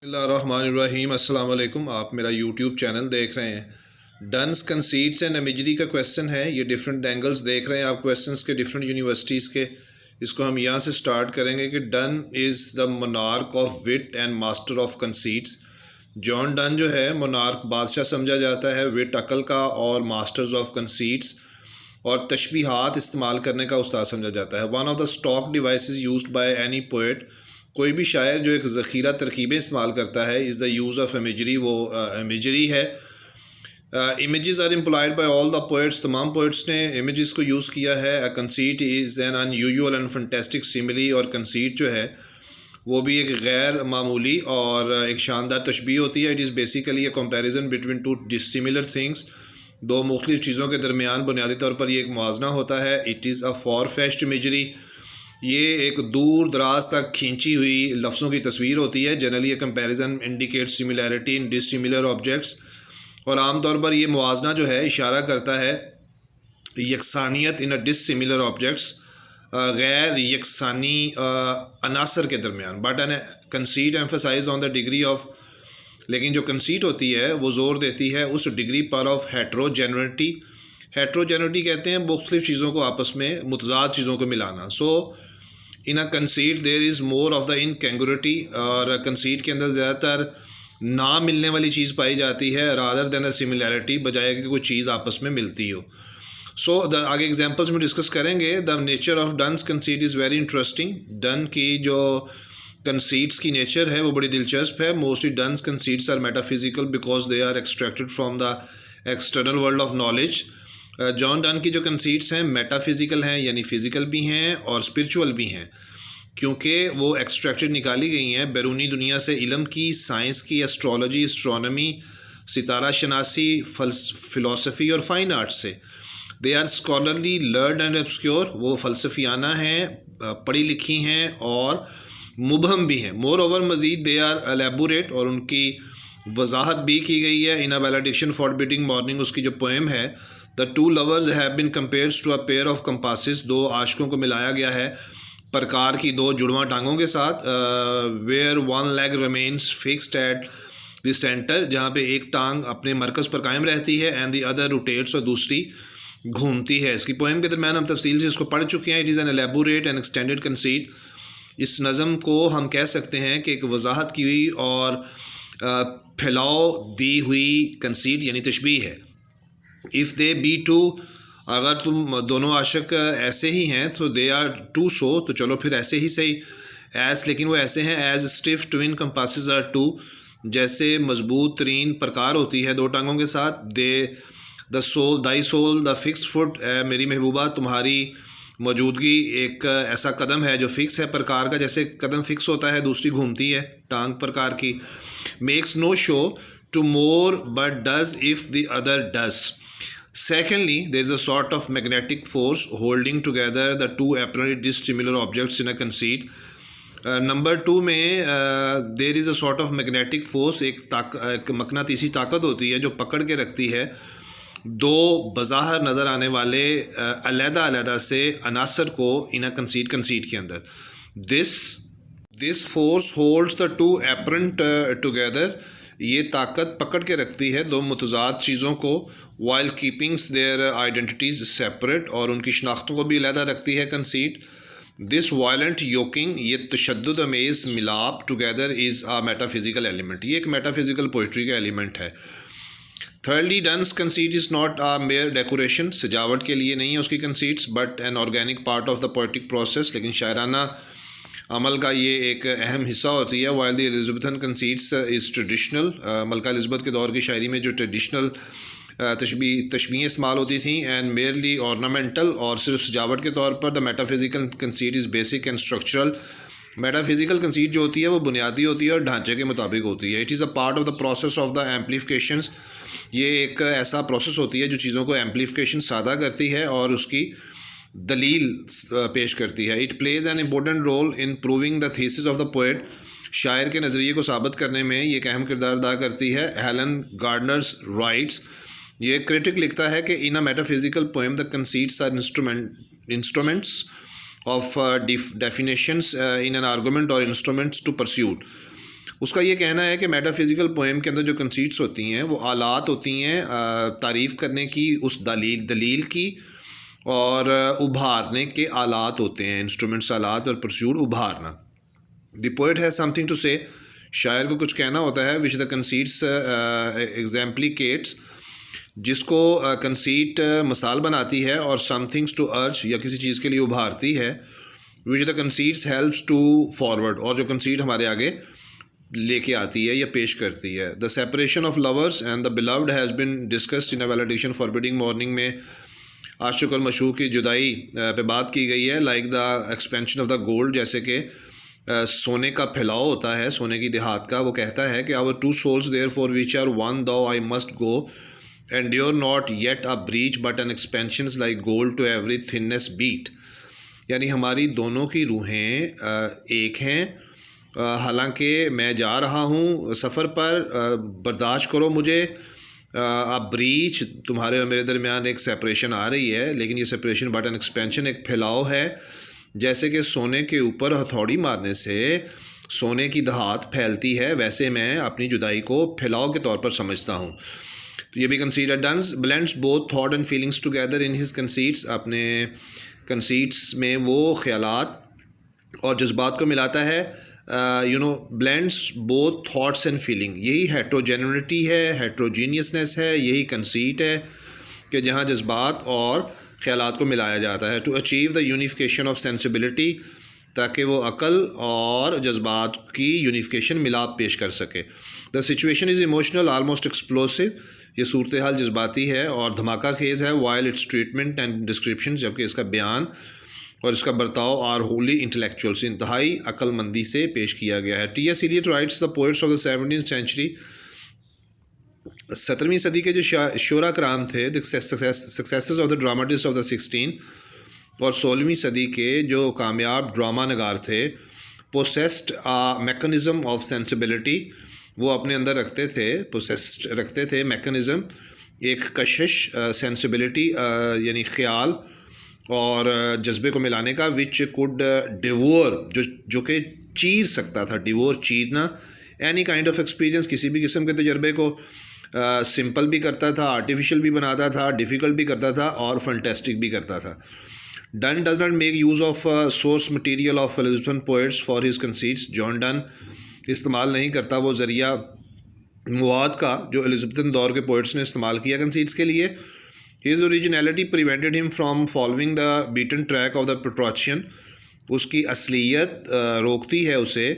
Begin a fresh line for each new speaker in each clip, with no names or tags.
بسم اللہ الرحمن الرحیم. السلام علیکم. آپ میرا یوٹیوب چینل دیکھ رہے ہیں. ڈنس کنسیٹس اینڈ امیجری کا کویسچن ہے. یہ ڈفرینٹ اینگلز دیکھ رہے ہیں آپ کویسچنس کے ڈفرینٹ یونیورسٹیز کے. اس کو ہم یہاں سے سٹارٹ کریں گے کہ Donne is the monarch of wit and master of conceits. John Donne جو ہے monarch بادشاہ سمجھا جاتا ہے وٹ عقل کا اور ماسٹرز آف کنسیٹس اور تشبیہات استعمال کرنے کا استاد سمجھا جاتا ہے. One of the stock devices used by any poet. کوئی بھی شاعر جو ایک ذخیرہ ترکیبیں استعمال کرتا ہے از دا یوز آف امیجری. وہ امیجری ہے. Images are employed by all the poets. تمام پوئٹس نے امیجز کو یوز کیا ہے. کنسیٹ is an in usual and fantastic سیملی. اور کنسیٹ جو ہے وہ بھی ایک غیر معمولی اور ایک شاندار تشبیہ ہوتی ہے. It is basically a comparison between two dissimilar things. دو مختلف چیزوں کے درمیان بنیادی طور پر یہ ایک موازنہ ہوتا ہے. It is a for fetched imagery. یہ ایک دور دراز تک کھینچی ہوئی لفظوں کی تصویر ہوتی ہے. جنرلی یہ comparison indicate similarity in ڈسسیملر objects. اور عام طور پر یہ موازنہ جو ہے اشارہ کرتا ہے یکسانیت ان ڈسسیملر آبجیکٹس، غیر یکسانی عناصر کے درمیان. But an conceit emphasise on the degree of. لیکن جو کنسیٹ ہوتی ہے وہ زور دیتی ہے اس ڈگری پر آف ہیٹروجینرٹی. ہیٹروجینرٹی کہتے ہیں مختلف چیزوں کو آپس میں متضاد چیزوں کو ملانا. سو ان اے کنسیٹ دیر از مور آف دا انکینگورٹی. اور کنسیٹ کے اندر زیادہ تر نہ ملنے والی چیز پائی جاتی ہے رادر دین دا سملیرٹی، بجائے کہ کوئی چیز آپس میں ملتی ہو. سو آگے ایگزامپلس میں ڈسکس کریں گے. The nature of Donne's conceit is very interesting. Donne کی جو کنسیٹس کی نیچر ہے وہ بڑی دلچسپ ہے. Mostly Donne's conceits are metaphysical because they are extracted from the external world of knowledge. John Donne کی جو کنسیٹس ہیں میٹا فزیکل ہیں، یعنی فزیکل بھی ہیں اور اسپرچول بھی ہیں، کیونکہ وہ ایکسٹریکٹڈ نکالی گئی ہیں بیرونی دنیا سے، علم کی، سائنس کی، ایسٹرولوجی، اسٹرونومی، ستارہ شناسی، فلسفی اور فائن آرٹ سے. They are scholarly, learned and obscure. وہ فلسفیانہ ہیں، پڑھی لکھی ہیں اور مبہم بھی ہیں. مور اوور مزید دے آر الیبوریٹ، اور ان کی وضاحت بھی کی گئی ہے. ان اے ویلیڈکشن فاربیڈنگ مارننگ، اس کی جو پوئم ہے. The two lovers have been compared to a pair of compasses. دو عاشقوں کو ملایا گیا ہے پرکار کی دو جڑواں ٹانگوں کے ساتھ. where one leg remains fixed at the center، جہاں پہ ایک ٹانگ اپنے مرکز پر قائم رہتی ہے. and the other rotates، اور دوسری گھومتی ہے. اس کی پوئم کے درمیان ہم تفصیل سے اس کو پڑھ چکے ہیں. it is an elaborate and extended conceit. اس نظم کو ہم کہہ سکتے ہیں کہ ایک وضاحت کی ہوئی اور پھیلاؤ دی ہوئی کنسیٹ یعنی تشبیہ ہے. if they be two، اگر تم دونوں عاشق ایسے ہی ہیں تو they are two so، تو چلو پھر ایسے ہی صحیح. as، لیکن وہ ایسے ہیں as stiff twin compasses are two، جیسے مضبوط ترین پرکار ہوتی ہے دو ٹانگوں کے ساتھ. the soul، thy soul the fixed foot، میری محبوبہ تمہاری موجودگی ایک ایسا قدم ہے جو فکس ہے پرکار کا، جیسے قدم فکس ہوتا ہے دوسری گھومتی ہے ٹانگ پرکار کی. makes no show to more but does if the other does. Secondly, there is a sort of magnetic force holding together the two apparently dissimilar objects in a conceit. Number 2 میں there is a sort of magnetic force، ایک مقناطیسی طاقت ہوتی ہے جو پکڑ کے رکھتی ہے دو بظاہر نظر آنے والے علیحدہ علیحدہ سے عناصر کو in a conceit کے اندر. This force holds the two apparent together. یہ طاقت پکڑ کے رکھتی ہے دو متضاد چیزوں کو while keeping their identities separate، اور ان کی شناختوں کو بھی علیحدہ رکھتی ہے کنسیٹ. This violent yoking، یہ تشدد امیز ملاپ together is a metaphysical element. یہ ایک metaphysical poetry کا ایلیمنٹ ہے. Thirdly, Donne's conceit is not a mere decoration. سجاوٹ کے لیے نہیں ہے اس کی conceits but an organic part of the poetic process. لیکن شاعرانہ عمل کا یہ ایک اہم حصہ ہوتی ہے. while the Elizabethan conceits is traditional، Mallika Elizabeth کے دور کی شاعری میں جو ٹریڈیشنل تشبیہیں استعمال ہوتی تھیں and merely ornamental، اور صرف سجاوٹ کے طور پر. the metaphysical conceit is basic and structural. Metaphysical conceit جو ہوتی ہے وہ بنیادی ہوتی ہے اور ڈھانچے کے مطابق ہوتی ہے. it is a part of the process of the amplifications. یہ ایک ایسا پروسیس ہوتی ہے جو چیزوں کو ایمپلیفیکیشن سادہ کرتی ہے اور اس کی دلیل پیش کرتی ہے. It plays an important role in proving the thesis of the poet. شاعر کے نظریے کو ثابت کرنے میں یہ ایک اہم کردار ادا کرتی ہے. ہیلن گارڈنرز رائٹس، یہ کرٹک لکھتا ہے کہ in a metaphysical poem the conceits are instruments of definitions in an argument or instruments to persuade. اس کا یہ کہنا ہے کہ میٹا فزیکل پوئم کے اندر جو کنسیٹس ہوتی ہیں وہ آلات ہوتی ہیں تعریف کرنے کی، اس دلیل کی، اور ابھارنے کے آلات ہوتے ہیں، انسٹرومنٹس آلات، اور پرسیوڈ ابھارنا. The poet has something to say, شاعر کو کچھ کہنا ہوتا ہے، وچ دا کنسیٹس ایگزامپلیکیٹس، جس کو کنسیٹ مثال بناتی ہے، اور سم تھنگس ٹو ارج، یا کسی چیز کے لیے ابھارتی ہے، وچ دا کنسیٹس ہیلپس ٹو فارورڈ، اور جو کنسیٹ ہمارے آگے لے کے آتی ہے یا پیش کرتی ہے. The separation of lovers and the beloved has been discussed in a valediction forbidding mourning میں عاشق اور معشوق کی جدائی پہ بات کی گئی ہے. Like the expansion of the gold, جیسے کہ سونے کا پھیلاؤ ہوتا ہے، سونے کی دہات کا. وہ کہتا ہے کہ our two souls therefore which are one thou I must go, endure not yet a breach but an expansions like gold to every thinness beat. یعنی ہماری دونوں کی روحیں ایک ہیں، حالانکہ میں جا رہا ہوں سفر پر، برداشت کرو مجھے. اب بریچ، تمہارے اور میرے درمیان ایک سیپریشن آ رہی ہے، لیکن یہ سیپریشن بٹ این ایکسپینشن، ایک پھیلاؤ ہے. جیسے کہ سونے کے اوپر ہتھوڑی مارنے سے سونے کی دھات پھیلتی ہے، ویسے میں اپنی جدائی کو پھیلاؤ کے طور پر سمجھتا ہوں. تو یہ بھی کنسیٹ ہے. Donne blends both thought and feelings together in his conceits. اپنے کنسیٹس میں وہ خیالات اور جذبات کو ملاتا ہے. بلینڈس بوتھ تھاٹس اینڈ فیلنگ، یہی ہیٹروجینٹی ہے، ہیٹروجینیسنیس ہے، یہی کنسیٹ ہے کہ جہاں جذبات اور خیالات کو ملایا جاتا ہے. To achieve the unification of sensibility, تاکہ وہ عقل اور جذبات کی یونیفیکیشن ملاپ پیش کر سکے. The situation is emotional almost explosive, یہ صورتحال جذباتی ہے اور دھماکہ خیز ہے. While its treatment and description, جبکہ اس کا بیان اور اس کا برتاؤ آر ہوللی انٹلیکچوئل، سے انتہائی عقل مندی سے پیش کیا گیا ہے. T S Eliot writes the poets of the 17th century، 17ویں صدی کے جو شعراء کرام تھے، successors of the dramatist of the 16، اور 16ویں صدی کے جو کامیاب ڈرامہ نگار تھے، پوسیسڈ میکنزم آف سینسبلٹی، وہ اپنے اندر رکھتے تھے میکنزم، ایک کشش، سینسبلٹی یعنی خیال اور جذبے کو ملانے کا، وچ کوڈ ڈیوور، جو کہ چیر سکتا تھا، ڈیوور چیرنا، اینی کائنڈ آف ایکسپیرئنس، کسی بھی قسم کے تجربے کو سمپل بھی کرتا تھا، آرٹیفیشل بھی بناتا تھا، ڈیفیکلٹ بھی کرتا تھا، اور فنٹیسٹک بھی کرتا تھا. Donne does not make use of source material of Elizabethan poets for his conceits. John Donne استعمال نہیں کرتا وہ ذریعہ مواد کا جو ایلزابتھن دور کے پوئٹس نے استعمال کیا کنسیٹس کے لیے. His originality prevented him from following the beaten track of the Petrarchan. اس کی اصلیت روکتی ہے اسے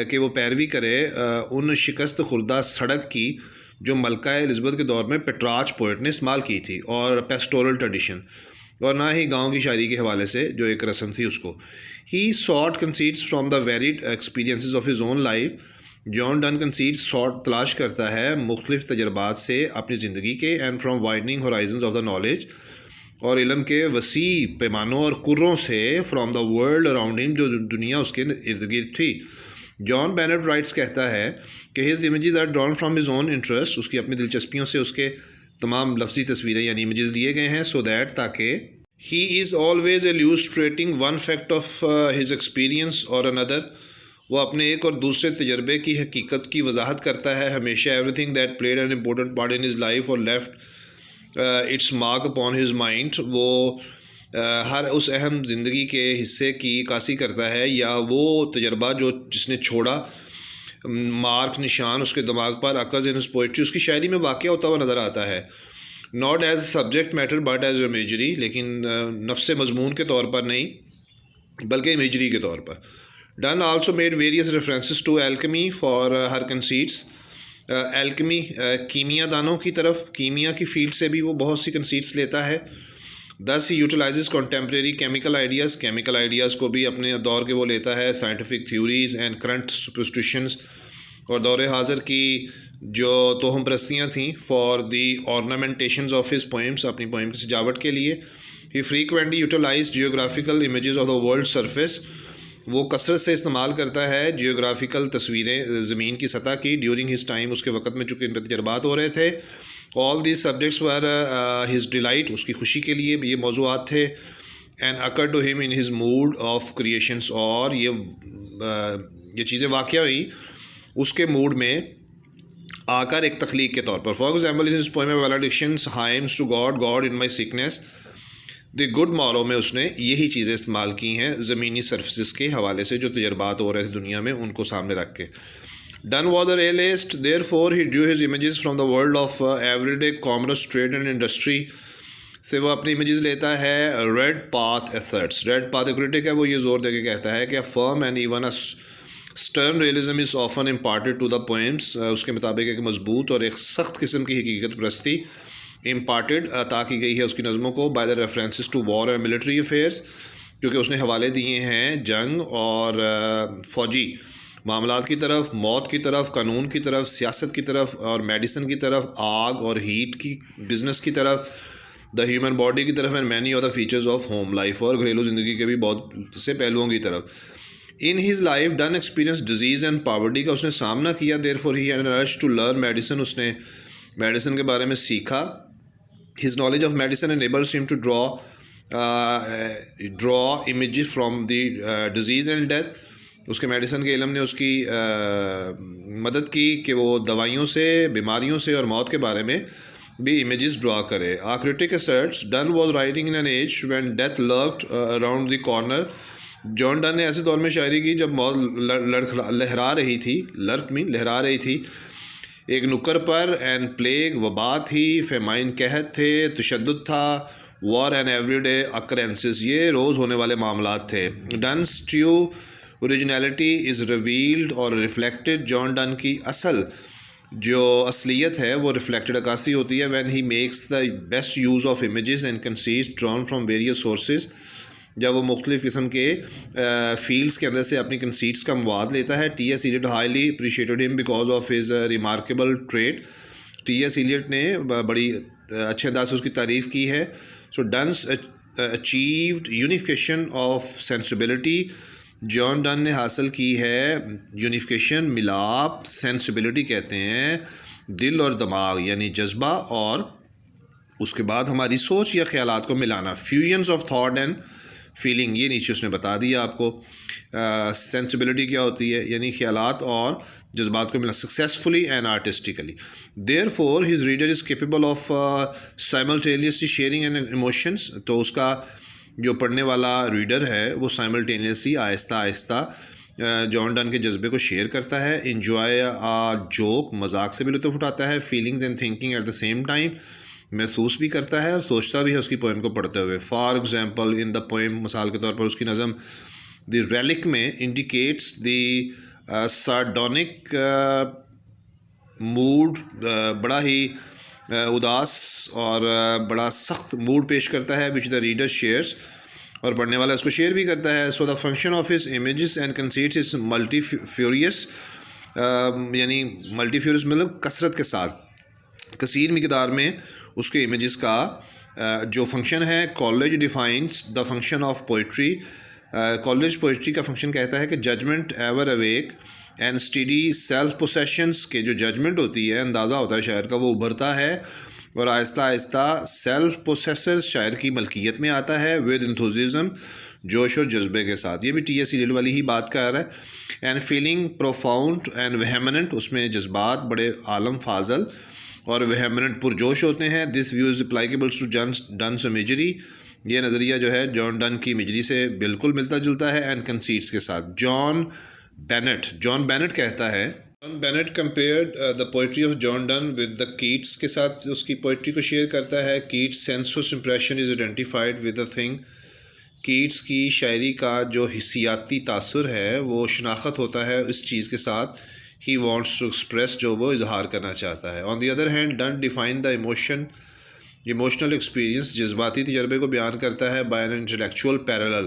کہ وہ پیروی کرے ان شکست خوردہ سڑک کی جو ملکہ الزبتھ کے دور میں پیٹراچ پوئٹ نے استعمال کی تھی، اور پیسٹورل ٹریڈیشن، اور نہ ہی گاؤں کی شاعری کے حوالے سے جو ایک رسم تھی اس کو. He sought conceits from the varied experiences of his own life. John Donne conceits تلاش کرتا ہے مختلف تجربات سے اپنی زندگی کے، and from widening horizons of the knowledge, اور علم کے وسیع پیمانوں اور کروں سے، فرام دا ورلڈ اراؤنڈ ہم، جو دنیا اس کے ارد گرد تھی. جان بینٹ رائٹس کہتا ہے کہ his images are drawn from his own interest, اس کی اپنی دلچسپیوں سے اس کے تمام لفظی تصویریں یعنی امیجز لیے گئے ہیں. سو دیٹ، تاکہ he is always illustrating one fact of his experience اور اندر، وہ اپنے ایک اور دوسرے تجربے کی حقیقت کی وضاحت کرتا ہے ہمیشہ. Everything that played an important part in his life or left its mark upon his mind, وہ ہر اس اہم زندگی کے حصے کی عکاسی کرتا ہے، یا وہ تجربہ جس نے چھوڑا مارک، نشان اس کے دماغ پر. اکرز ان ہز پوئٹری، اس کی شاعری میں واقع ہوتا ہوا نظر آتا ہے. Not as subject matter but as imagery, لیکن نفس مضمون کے طور پر نہیں بلکہ امیجری کے طور پر. Donne also made various references to alchemy for her conceits. Alchemy, کیمیا دانوں کی طرف، کیمیا کی فیلڈ سے بھی وہ بہت سی کنسیٹس لیتا ہے. Thus he utilizes contemporary chemical ideas, chemical ideas کو بھی اپنے دور کے وہ لیتا ہے. Scientific theories and current superstitions, اور دور حاضر کی جو توہم پرستیاں تھیں، for the ornamentations of his poems, اپنی پوئم کی سجاوٹ کے لیے. He frequently utilize geographical images of the world surface, وہ کثرت سے استعمال کرتا ہے جیوگرافیکل تصویریں زمین کی سطح کی. ڈیورنگ ہز ٹائم، اس کے وقت میں چونکہ ان پہ تجربات ہو رہے تھے. All these subjects were his delight, اس کی خوشی کے لیے یہ موضوعات تھے. And occur to him in his mood of creations, اور یہ چیزیں واقع ہوئیں اس کے موڈ میں آ کر ایک تخلیق کے طور پر. فار ایگزامپل اس poem valedictions hymns to God God in my sickness. The good morrow میں اس نے یہی چیزیں استعمال کی ہیں زمینی سرفسز کے حوالے سے جو تجربات ہو رہے تھے دنیا میں ان کو سامنے رکھ کے. Donne was a realist therefore he drew his images from the world of everyday commerce trade and industry سے وہ اپنی امیجز لیتا ہے. Redpath asserts. Redpath critic ہے وہ یہ زور دے کے کہتا ہے کہ firm and even a stern realism is often imparted to the poems. اس کے مطابق ایک مضبوط اور ایک سخت قسم کی حقیقت پرستی امپارٹیڈ عطا کی گئی ہے اس کی نظموں کو by the references to war and military affairs کیونکہ اس نے حوالے دیے ہیں جنگ اور فوجی معاملات کی طرف, موت کی طرف, قانون کی طرف, سیاست کی طرف اور میڈیسن کی طرف, آگ اور ہیٹ کی بزنس کی طرف, دا ہیومن باڈی کی طرف and many of the features of home life اور گھریلو زندگی کے بھی بہت سے پہلوؤں کی طرف. In his life Donne experience disease and poverty کا اس نے سامنا کیا. Therefore he had an urge to learn medicine. اس نے میڈیسن کے بارے میں سیکھا. His knowledge of medicine enables him to draw images from the disease and death. اس کے میڈیسن کے علم نے اس کی مدد کی کہ وہ دوائیوں سے, بیماریوں سے اور موت کے بارے میں بھی امیجز ڈرا کرے. A critic asserts Donne was writing in an age when death lurked around the corner. John Donne نے ایسے دور میں شاعری کی جب موت لہرا رہی تھی. لرک مین لہرا رہی تھی ایک نکر پر. اینڈ پلیگ وبا تھی, فیمائن قحط تھے, تشدد تھا, war and everyday occurrences یہ روز ہونے والے معاملات تھے. Donne's true originality is revealed or reflected. John Donne کی جو اصلیت ہے وہ ریفلیکٹڈ عکاسی ہوتی ہے when he makes the best use of images and conceits drawn from various sources. جب وہ مختلف قسم کے فیلڈس کے اندر سے اپنی کنسیٹس کا مواد لیتا ہے. T S Eliot highly appreciated him because of his remarkable trait. T S Eliot نے بڑی اچھے انداز سے اس کی تعریف کی ہے. So Donne's achieved unification of sensibility. John Donne نے حاصل کی ہے یونیفیکیشن, ملاپ, سینسبلٹی کہتے ہیں دل اور دماغ یعنی جذبہ اور اس کے بعد ہماری سوچ یا خیالات کو ملانا. فیوژنس آف تھاٹ اینڈ فیلنگ یہ نیچے اس نے بتا دیا آپ کو. سینسبلٹی کیا ہوتی ہے یعنی خیالات اور جذبات کو ملنا. Successfully and artistically. Therefore his reader is capable of simultaneously sharing and emotions. تو اس کا جو پڑھنے والا ریڈر ہے وہ سائملٹینیسلی آہستہ آہستہ جان ڈن کے جذبے کو شیئر کرتا ہے. انجوائے جوک مذاق سے بھی لطف اٹھاتا ہے. Feelings and thinking at the same time محسوس بھی کرتا ہے اور سوچتا بھی ہے اس کی پوئم کو پڑھتے ہوئے. For example in the poem مثال کے طور پر اس کی نظم دی ریلک میں انڈیکیٹس دی سارڈونک موڈ. بڑا ہی اداس اور بڑا سخت موڈ پیش کرتا ہے وچ دا ریڈر شیئرس اور پڑھنے والا اس کو شیئر بھی کرتا ہے. So the function of his images and conceits is multifarious فیوریس یعنی ملٹی فیوریس مطلب کثرت کے ساتھ کثیر مقدار میں اس کے امیجز کا جو فنکشن ہے. Coleridge defines the function of poetry. Coleridge poetry کا فنکشن کہتا ہے کہ judgment ever awake and steady self possessions کے جو ججمنٹ ہوتی ہے اندازہ ہوتا ہے شاعر کا وہ ابھرتا ہے اور آہستہ آہستہ سیلف پوسیسرز شاعر کی ملکیت میں آتا ہے ود انتھوزیزم جوش اور جذبے کے ساتھ. یہ بھی ٹی ایس ایلیٹ والی ہی بات کر رہا ہے. And feeling profound and vehement. اس میں جذبات بڑے عالم فاضل اور وہیمنٹ پرجوش ہوتے ہیں. This view is applicable to Donne's imagery. یہ نظریہ جو ہے جان ڈن کی امیجری سے بالکل ملتا جلتا ہے اینڈ کنسیٹس کے ساتھ. جان بینٹ کہتا ہے John Bennett compared the poetry of John Donne with the Keats کے ساتھ اس کی پوئٹری کو شیئر کرتا ہے. Keats sensuous impression is identified with the thing. Keats کی شاعری کا جو حسیاتی تاثر ہے وہ شناخت ہوتا ہے اس چیز کے ساتھ ہی وانٹس ٹو ایکسپریس جو وہ اظہار کرنا چاہتا ہے. On the other hand Donne define the emotional experience. جذباتی تجربے کو بیان کرتا ہے بائی این انٹلیکچوئل پیرالل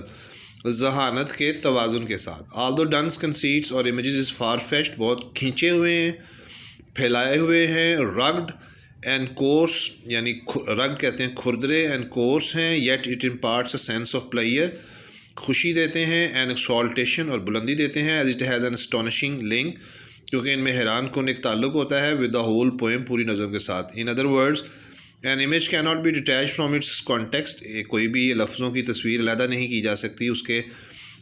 ذہانت کے توازن کے ساتھ. آلدو ڈنس کنسیٹس اور امیجز از فار فیشڈ بہت کھینچے ہوئے ہیں, پھیلائے ہوئے ہیں. رگڈ اینڈ کورس یعنی رگ کہتے ہیں کھردرے اینڈ کورس ہیں. Yet it imparts a sense of pleasure خوشی دیتے ہیں اینڈ ایکسالٹیشن اور بلندی دیتے ہیں. As it has an astonishing link کیونکہ ان میں حیران کن ایک تعلق ہوتا ہے ود دا ہول پوئم پوری نظم کے ساتھ. In other words an image can not be detach from its context. کوئی بھی لفظوں کی تصویر علیحدہ نہیں کی جا سکتی اس کے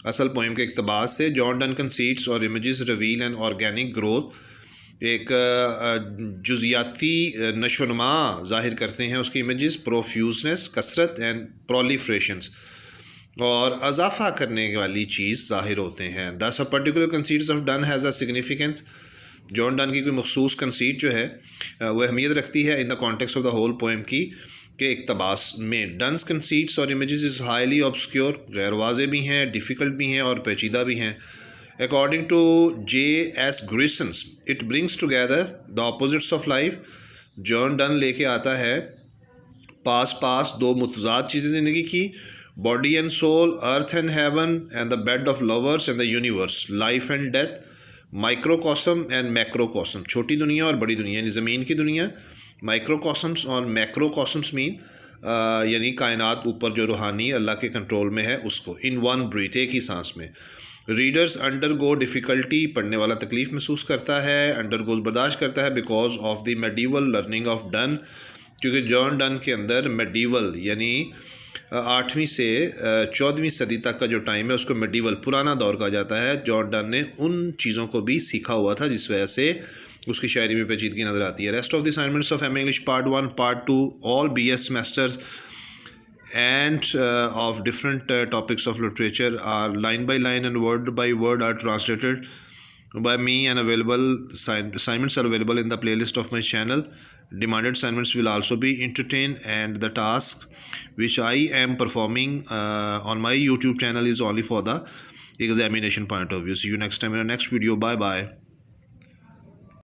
اصل پوئم کے اقتباس سے. جان ڈن کنسیٹس اور images reveal and organic growth, ایک جزیاتی نشو و نما ظاہر کرتے ہیں اس کی امیجز، پروفیوزنس کثرت اینڈ پرولیفریشنس، اور اضافہ کرنے والی چیز ظاہر ہوتے ہیں. This a particular conceits of Donne has a significance. John Donne کی کوئی مخصوص کنسیٹ جو ہے وہ اہمیت رکھتی ہے in the context of the whole poem کی کے اقتباس میں. ڈنس کنسیٹس اور امیجز از ہائیلی آبسکیور، غیر واضح بھی ہیں، ڈیفیکلٹ بھی ہیں اور پیچیدہ بھی ہیں. According to J S Grierson it brings together the opposites of life. John Donne لے کے آتا ہے پاس دو متضاد چیزیں زندگی کی، body and soul, earth and heaven and the bed of lovers and the universe, life and death, microcosm and macrocosm, چھوٹی دنیا اور بڑی دنیا یعنی زمین کی دنیا، مائکرو کاسمس اور میکرو کاسمس مین یعنی کائنات اوپر جو روحانی اللہ کے کنٹرول میں ہے اس کو، ان ون بریتھ ایک ہی سانس میں. ریڈرز انڈر گو ڈیفیکلٹی، پڑھنے والا تکلیف محسوس کرتا ہے، انڈر گوز برداشت کرتا ہے، because of the medieval learning of done, کیونکہ جان ڈن کے اندر میڈیول یعنی 8ویں سے 14ویں صدی تک کا جو ٹائم ہے اس کو میڈیول پرانا دور کہا جاتا ہے. جان ڈن نے ان چیزوں کو بھی سیکھا ہوا تھا جس وجہ سے اس کی شاعری میں پیچیدگی نظر آتی ہے. Rest of the assignments of M English part 1 part 2 all B S semesters and of different topics of literature are line by line and word by word are translated by me and available. Assignments are available in the playlist of my channel. Demanded assignments will also be entertained, and the task which I am performing on my YouTube channel is only for the examination point of view. See you next time in the next video. Bye bye.